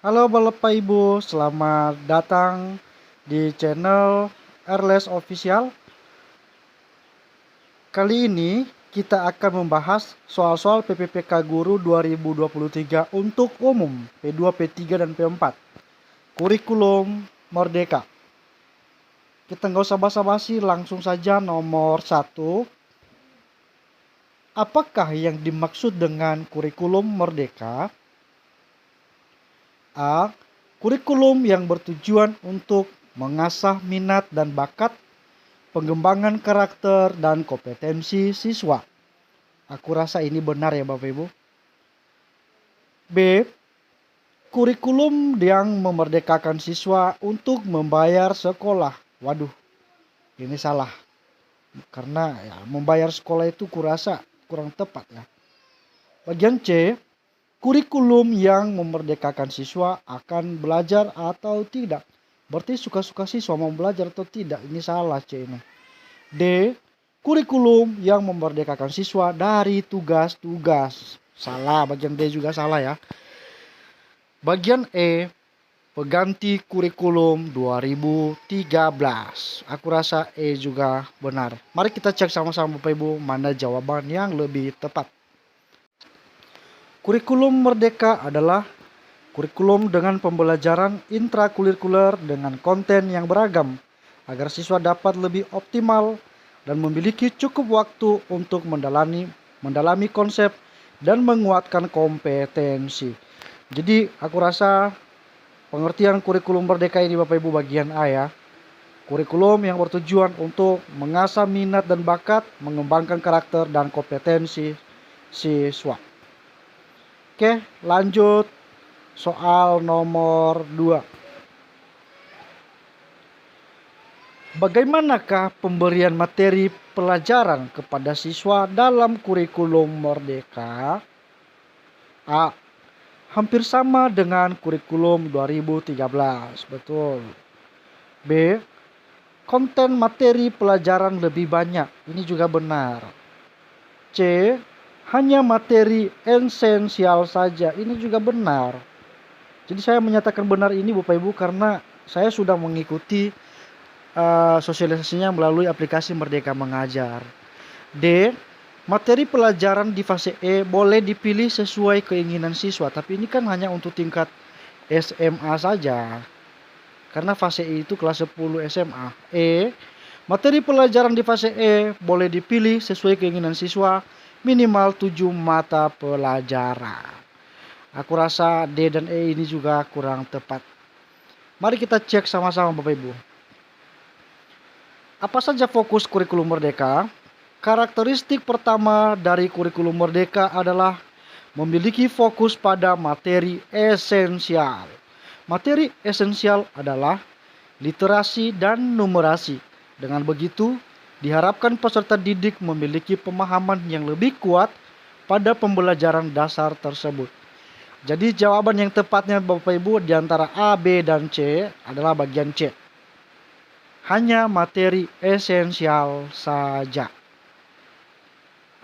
Halo Bapak Ibu, selamat datang di channel Airless Official. Kali ini kita akan membahas soal-soal PPPK Guru 2023 untuk umum P2, P3, dan P4. Kurikulum Merdeka. Kita nggak usah basa-basi, langsung saja nomor 1. Apakah yang dimaksud dengan kurikulum merdeka? A. Kurikulum yang bertujuan untuk mengasah minat dan bakat, pengembangan karakter dan kompetensi siswa. Aku rasa ini benar ya Bapak Ibu. B. Kurikulum yang memerdekakan siswa untuk membayar sekolah. Waduh, ini salah. Karena ya, membayar sekolah itu kurasa kurang tepat ya. Bagian C. Kurikulum yang memerdekakan siswa akan belajar atau tidak. Berarti suka-suka siswa mau belajar atau tidak. Ini salah C ini. D. Kurikulum yang memerdekakan siswa dari tugas-tugas. Salah, bagian D juga salah ya. Bagian E, pengganti kurikulum 2013. Aku rasa E juga benar. Mari kita cek sama-sama Bapak Ibu mana jawaban yang lebih tepat. Kurikulum merdeka adalah kurikulum dengan pembelajaran intrakurikuler dengan konten yang beragam agar siswa dapat lebih optimal dan memiliki cukup waktu untuk mendalami konsep dan menguatkan kompetensi. Jadi aku rasa pengertian kurikulum merdeka ini Bapak Ibu bagian A ya. Kurikulum yang bertujuan untuk mengasah minat dan bakat, mengembangkan karakter dan kompetensi siswa. Oke, lanjut soal nomor 2. Bagaimanakah pemberian materi pelajaran kepada siswa dalam kurikulum merdeka? A. Hampir sama dengan kurikulum 2013. Betul. B. Konten materi pelajaran lebih banyak. Ini juga benar. C. Hanya materi esensial saja. Ini juga benar. Jadi saya menyatakan benar ini Bapak Ibu karena saya sudah mengikuti sosialisasinya melalui aplikasi Merdeka Mengajar. D. Materi pelajaran di fase E boleh dipilih sesuai keinginan siswa, tapi ini kan hanya untuk tingkat SMA saja. Karena fase E itu kelas 10 SMA. E. Materi pelajaran di fase E boleh dipilih sesuai keinginan siswa, minimal 7 mata pelajaran. Aku rasa D dan E ini juga kurang tepat. Mari kita cek sama-sama Bapak Ibu. Apa saja fokus kurikulum merdeka? Karakteristik pertama dari kurikulum merdeka adalah memiliki fokus pada materi esensial. Materi esensial adalah literasi dan numerasi. Dengan begitu, diharapkan peserta didik memiliki pemahaman yang lebih kuat pada pembelajaran dasar tersebut. Jadi jawaban yang tepatnya Bapak Ibu di antara A, B, dan C adalah bagian C. Hanya materi esensial saja.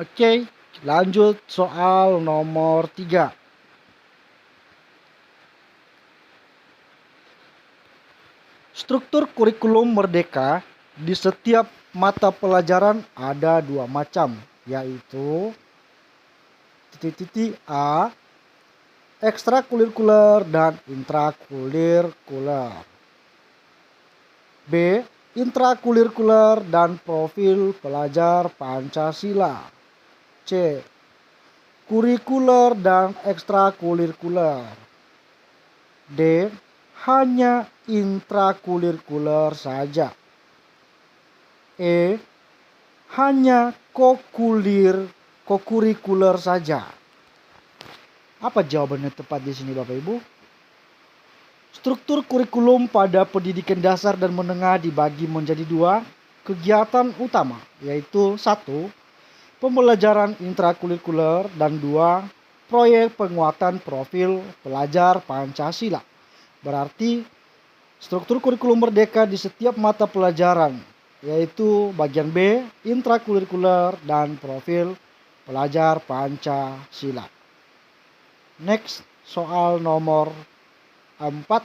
Oke, lanjut soal nomor 3. Struktur kurikulum merdeka di setiap mata pelajaran ada 2 macam, yaitu A. Ekstrakurikuler dan intrakurikuler. B. Intrakurikuler dan profil pelajar Pancasila. C. Kurikuler dan ekstrakurikuler. D. Hanya intrakurikuler saja. E. Hanya kokurikuler saja. Apa jawabannya tepat di sini Bapak Ibu? Struktur kurikulum pada pendidikan dasar dan menengah dibagi menjadi 2 kegiatan utama, yaitu 1. Pembelajaran intrakurikuler dan 2. Proyek penguatan profil pelajar Pancasila. Berarti struktur kurikulum merdeka di setiap mata pelajaran, yaitu bagian B, intrakurikuler dan profil pelajar Pancasila. Next, soal nomor 4.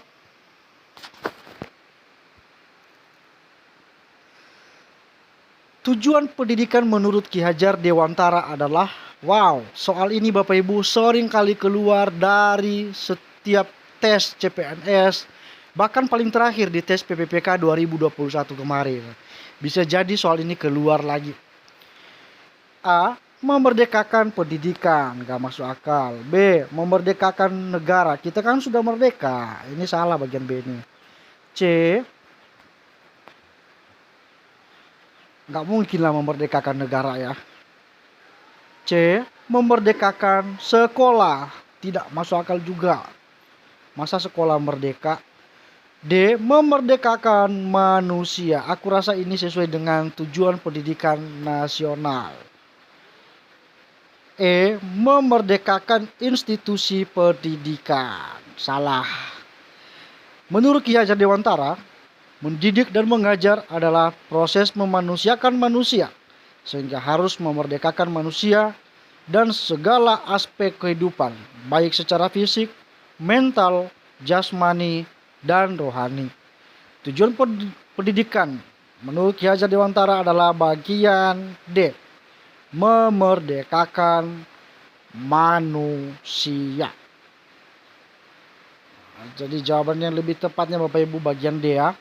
Tujuan pendidikan menurut Ki Hajar Dewantara adalah, wow, soal ini Bapak Ibu sering kali keluar dari setiap tes CPNS, bahkan paling terakhir di tes PPPK 2021 kemarin. Bisa jadi soal ini keluar lagi. A. Memerdekakan pendidikan, gak masuk akal. B. Memerdekakan negara, kita kan sudah merdeka. Ini salah bagian B ini. C. Gak mungkin lah memerdekakan negara ya. C. Memerdekakan sekolah, tidak masuk akal juga. Masa sekolah merdeka? D. Memerdekakan manusia, aku rasa ini sesuai dengan tujuan pendidikan nasional. E. Memerdekakan institusi pendidikan, salah. Menurut Ki Hajar Dewantara, mendidik dan mengajar adalah proses memanusiakan manusia, sehingga harus memerdekakan manusia dan segala aspek kehidupan, baik secara fisik, mental, jasmani, dan rohani. Tujuan pendidikan menurut Ki Hajar Dewantara adalah bagian D. Memerdekakan manusia. Jadi jawaban yang lebih tepatnya Bapak Ibu bagian D ya.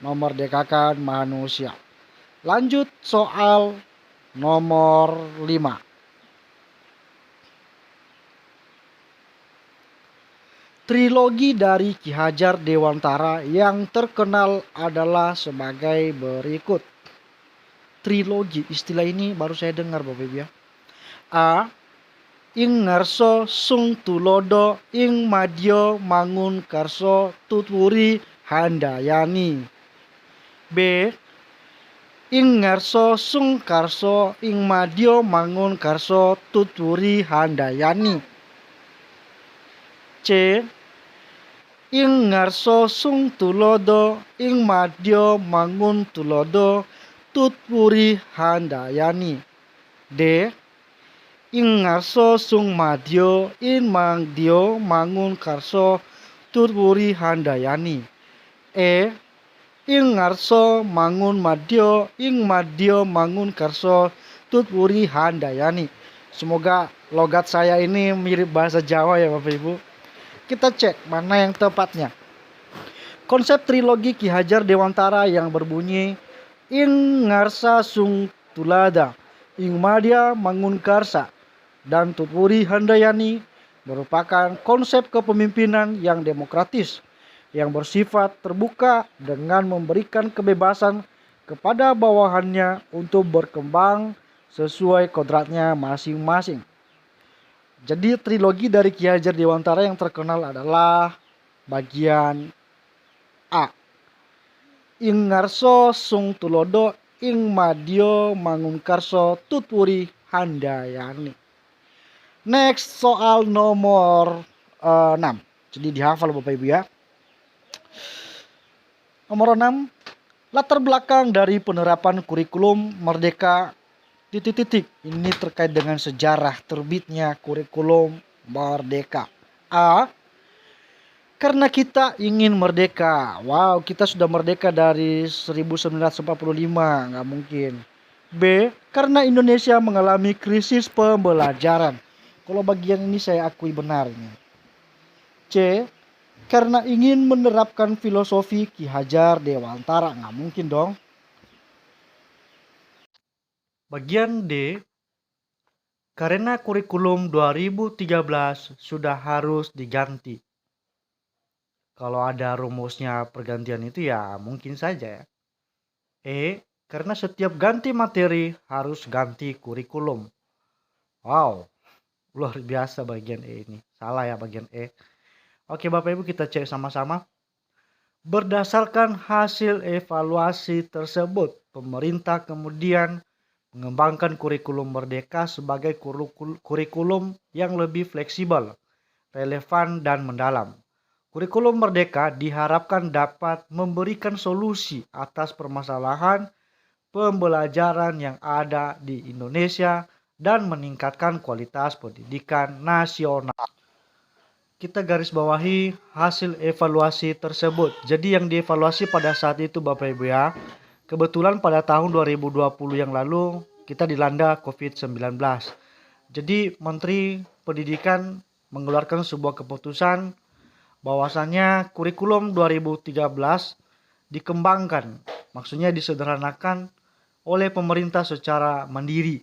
Memerdekakan manusia. Lanjut soal nomor 5. Trilogi dari Ki Hajar Dewantara yang terkenal adalah sebagai berikut. Trilogi, istilah ini baru saya dengar Bapak Ibu ya. A. Ing ngarso sung tulodo ing madya mangun karso tutwuri handayani. B. Ing ngarso sung karso ing madya mangun karso tutwuri handayani. C. Ing ngarso sung tulodo ing madya mangun tulodo tutwuri handayani. D. Ing ngarso sung madya in mangdya mangun karso tutwuri handayani. E. Ing ngarso mangun madya ing madya mangun karso tutwuri handayani. Semoga logat saya ini mirip bahasa Jawa ya Bapak Ibu. Kita cek mana yang tepatnya. Konsep trilogi Ki Hajar Dewantara yang berbunyi ing ngarsa sung tulada ing madya mangun karsa dan tutwuri handayani merupakan konsep kepemimpinan yang demokratis yang bersifat terbuka dengan memberikan kebebasan kepada bawahannya untuk berkembang sesuai kodratnya masing-masing. Jadi trilogi dari Ki Hajar Dewantara yang terkenal adalah bagian A. Ing ngarso sung tulodo ing madya mangun karso tutwuri handayani. Next soal nomor 6. Jadi dihafal Bapak Ibu ya. Nomor 6. Latar belakang dari penerapan kurikulum merdeka ... Ini terkait dengan sejarah terbitnya kurikulum merdeka. A. Karena kita ingin merdeka. Wow, kita sudah merdeka dari 1945, nggak mungkin. B. Karena Indonesia mengalami krisis pembelajaran. Kalau bagian ini saya akui benar. C. Karena ingin menerapkan filosofi Ki Hajar Dewantara. Nggak mungkin dong. Bagian D. Karena kurikulum 2013 sudah harus diganti. Kalau ada rumusnya pergantian itu ya mungkin saja ya. E. Karena setiap ganti materi harus ganti kurikulum. Wow, luar biasa bagian E ini. Salah ya bagian E. Oke Bapak Ibu kita cek sama-sama. Berdasarkan hasil evaluasi tersebut, pemerintah kemudian mengembangkan kurikulum merdeka sebagai kurikulum yang lebih fleksibel, relevan, dan mendalam. Kurikulum merdeka diharapkan dapat memberikan solusi atas permasalahan pembelajaran yang ada di Indonesia dan meningkatkan kualitas pendidikan nasional. kita garis bawahi hasil evaluasi tersebut. Jadi yang dievaluasi pada saat itu Bapak Ibu ya, kebetulan pada tahun 2020 yang lalu kita dilanda COVID-19. Jadi Menteri Pendidikan mengeluarkan sebuah keputusan bahwasannya kurikulum 2013 dikembangkan, maksudnya disederhanakan oleh pemerintah secara mandiri.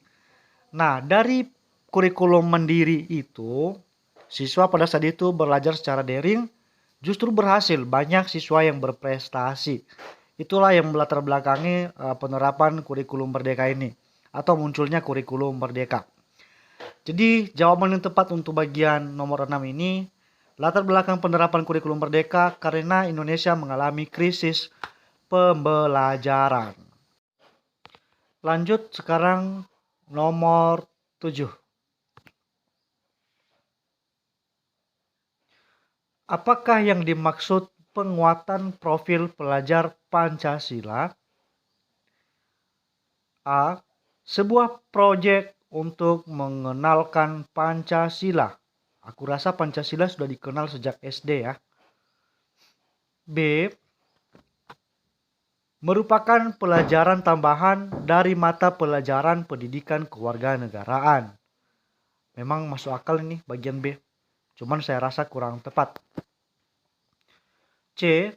Nah, dari kurikulum mandiri itu, siswa pada saat itu belajar secara daring, justru berhasil, banyak siswa yang berprestasi. Itulah yang melatar belakangi penerapan kurikulum merdeka ini, atau munculnya kurikulum merdeka. Jadi jawaban yang tepat untuk bagian nomor 6 ini, latar belakang penerapan kurikulum merdeka karena Indonesia mengalami krisis pembelajaran. Lanjut sekarang nomor 7. Apakah yang dimaksud penguatan profil pelajar Pancasila? A. Sebuah proyek untuk mengenalkan Pancasila. Aku rasa Pancasila sudah dikenal sejak SD ya. B. Merupakan pelajaran tambahan dari mata pelajaran pendidikan kewarganegaraan. Memang masuk akal ini bagian B. Cuman saya rasa kurang tepat. C.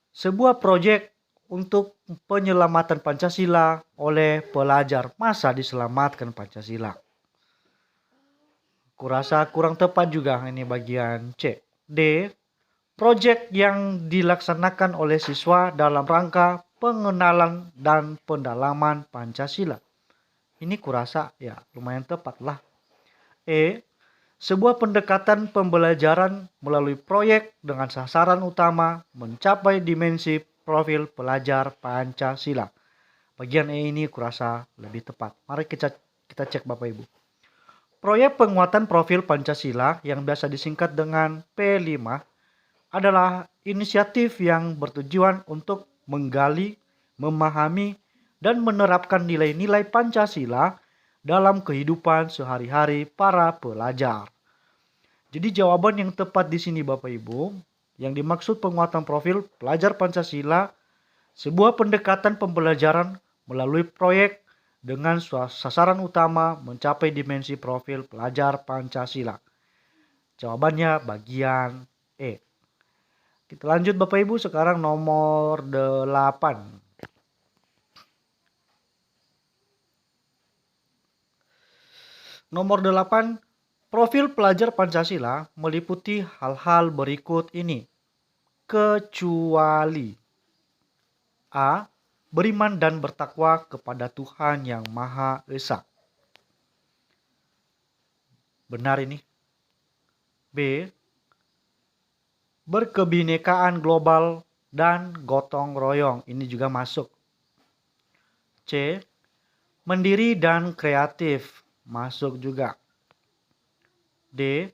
Sebuah proyek untuk penyelamatan Pancasila oleh pelajar. Masa diselamatkan Pancasila? Kurasa kurang tepat juga ini bagian C. D. Proyek yang dilaksanakan oleh siswa dalam rangka pengenalan dan pendalaman Pancasila. Ini kurasa ya lumayan tepat lah. E. Sebuah pendekatan pembelajaran melalui proyek dengan sasaran utama mencapai dimensi profil pelajar Pancasila. Bagian E ini kurasa lebih tepat. Mari kita cek Bapak Ibu. Proyek penguatan profil Pancasila yang biasa disingkat dengan P5 adalah inisiatif yang bertujuan untuk menggali, memahami, dan menerapkan nilai-nilai Pancasila dalam kehidupan sehari-hari para pelajar. Jadi jawaban yang tepat di sini Bapak Ibu, yang dimaksud penguatan profil pelajar Pancasila, sebuah pendekatan pembelajaran melalui proyek dengan sasaran utama mencapai dimensi profil pelajar Pancasila. Jawabannya bagian E. Kita lanjut Bapak Ibu sekarang nomor 8. Nomor 8. Profil pelajar Pancasila meliputi hal-hal berikut ini. Kecuali A. Beriman dan bertakwa kepada Tuhan Yang Maha Esa. Benar ini. B. Berkebinekaan global dan gotong royong. Ini juga masuk. C. Mandiri dan kreatif. Masuk juga. D.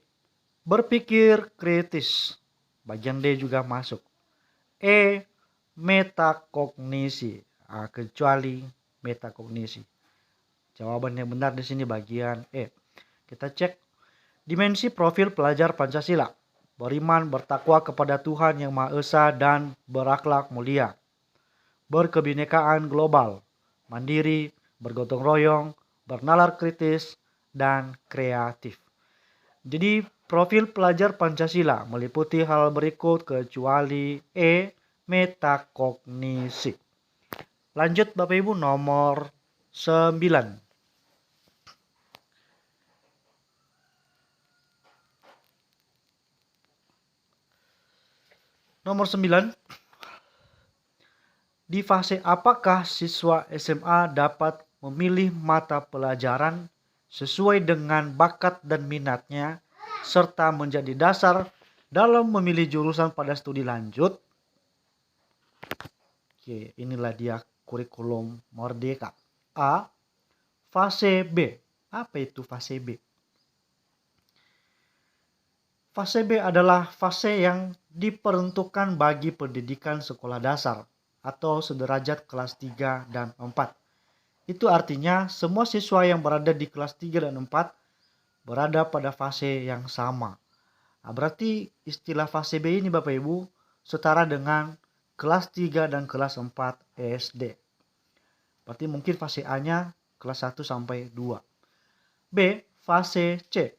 Berpikir kritis. Bagian D juga masuk. E. Metakognisi. Kecuali metakognisi. Jawaban yang benar di sini bagian E. Kita cek dimensi profil pelajar Pancasila. Beriman, bertakwa kepada Tuhan Yang Maha Esa dan berakhlak mulia. Berkebinekaan global. Mandiri, bergotong royong, bernalar kritis, dan kreatif. Jadi profil pelajar Pancasila meliputi hal berikut kecuali E. Metakognisi. Lanjut Bapak Ibu nomor 9. Nomor 9. Di fase apakah siswa SMA dapat memilih mata pelajaran sesuai dengan bakat dan minatnya, serta menjadi dasar dalam memilih jurusan pada studi lanjut? Oke, inilah dia kurikulum merdeka. A. Fase B. Apa itu fase B? Fase B adalah fase yang diperuntukkan bagi pendidikan sekolah dasar atau sederajat kelas 3 dan 4. Itu artinya semua siswa yang berada di kelas 3 dan 4 berada pada fase yang sama. Nah, berarti istilah fase B ini Bapak Ibu setara dengan kelas 3 dan kelas 4 SD. Berarti mungkin fase A-nya kelas 1 sampai 2. B, fase C.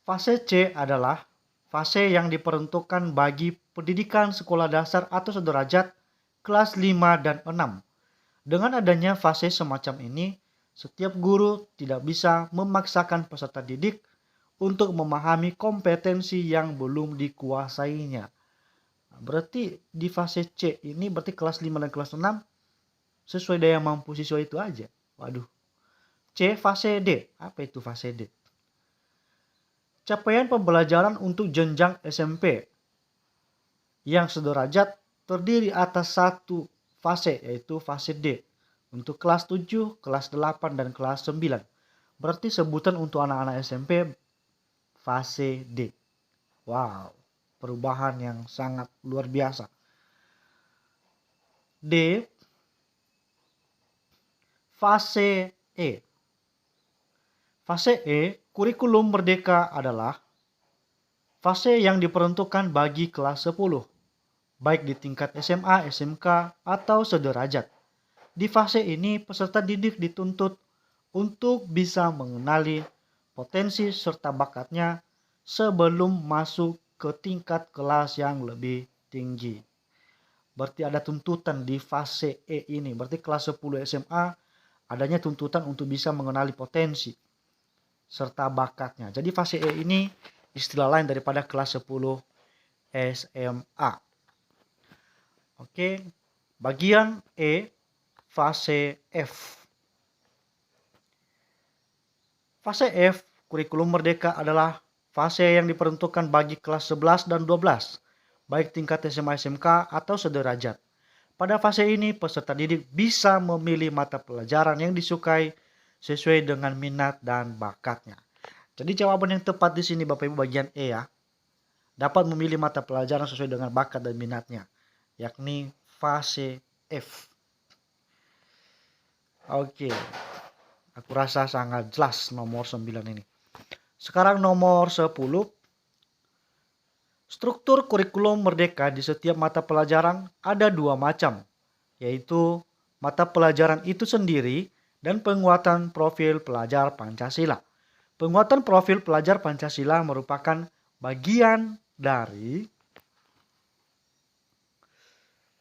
Fase C adalah fase yang diperuntukkan bagi pendidikan sekolah dasar atau sederajat kelas 5 dan 6. Dengan adanya fase semacam ini, setiap guru tidak bisa memaksakan peserta didik untuk memahami kompetensi yang belum dikuasainya. Berarti di fase C ini berarti kelas 5 dan kelas 6 sesuai daya mampu siswa itu aja. Waduh. C, fase D. Apa itu fase D? Capaian pembelajaran untuk jenjang SMP yang sederajat terdiri atas satu fase, yaitu fase D. Untuk kelas 7, kelas 8, dan kelas 9. Berarti sebutan untuk anak-anak SMP fase D. Wow, perubahan yang sangat luar biasa. D, fase E. Fase E, kurikulum merdeka adalah fase yang diperuntukkan bagi kelas 10, baik di tingkat SMA, SMK, atau sederajat. Di fase ini, peserta didik dituntut untuk bisa mengenali potensi serta bakatnya sebelum masuk ke tingkat kelas yang lebih tinggi. Berarti ada tuntutan di fase E ini. Berarti kelas 10 SMA adanya tuntutan untuk bisa mengenali potensi serta bakatnya. Jadi fase E ini istilah lain daripada kelas 10 SMA. Oke, bagian E, fase F. Fase F, kurikulum merdeka adalah fase yang diperuntukkan bagi kelas 11 dan 12, baik tingkat SMA SMK atau sederajat. Pada fase ini, peserta didik bisa memilih mata pelajaran yang disukai sesuai dengan minat dan bakatnya. Jadi jawaban yang tepat di sini Bapak Ibu bagian E ya. Dapat memilih mata pelajaran sesuai dengan bakat dan minatnya, yakni fase F. Oke. Aku rasa sangat jelas nomor 9 ini. Sekarang nomor 10. Struktur kurikulum merdeka di setiap mata pelajaran ada dua macam, yaitu mata pelajaran itu sendiri dan penguatan profil pelajar Pancasila. Penguatan profil pelajar Pancasila merupakan bagian dari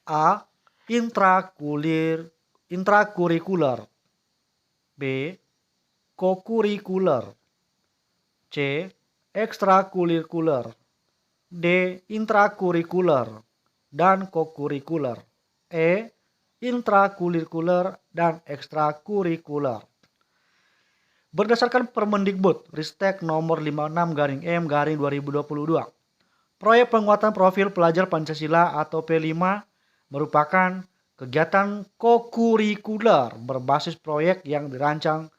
A. Intrakurikuler, B. Kokurikuler, C. Ekstrakurikuler, D. Intrakurikuler dan kokurikuler, E. Intrakurikuler dan ekstrakurikuler. Berdasarkan Permendikbud Ristek nomor 56/M/2022, proyek penguatan profil pelajar Pancasila atau P5 merupakan kegiatan kokurikuler berbasis proyek yang dirancang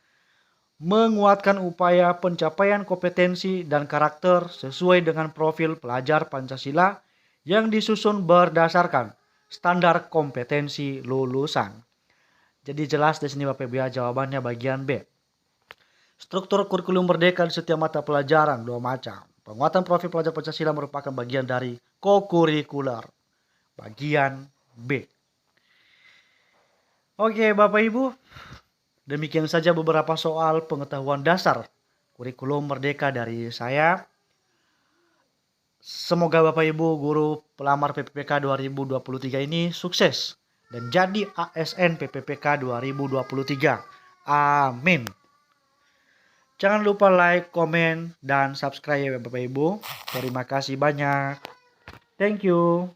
menguatkan upaya pencapaian kompetensi dan karakter sesuai dengan profil pelajar Pancasila yang disusun berdasarkan standar kompetensi lulusan. Jadi jelas di sini Bapak Ibu ya, jawabannya bagian B. Struktur kurikulum merdeka di setiap mata pelajaran dua macam. Penguatan profil pelajar Pancasila merupakan bagian dari kokurikuler. Bagian B. Oke Bapak Ibu, demikian saja beberapa soal pengetahuan dasar kurikulum merdeka dari saya. Semoga Bapak Ibu guru pelamar PPPK 2023 ini sukses dan jadi ASN PPPK 2023. Amin. Jangan lupa like, komen, dan subscribe ya Bapak Ibu. Terima kasih banyak. Thank you.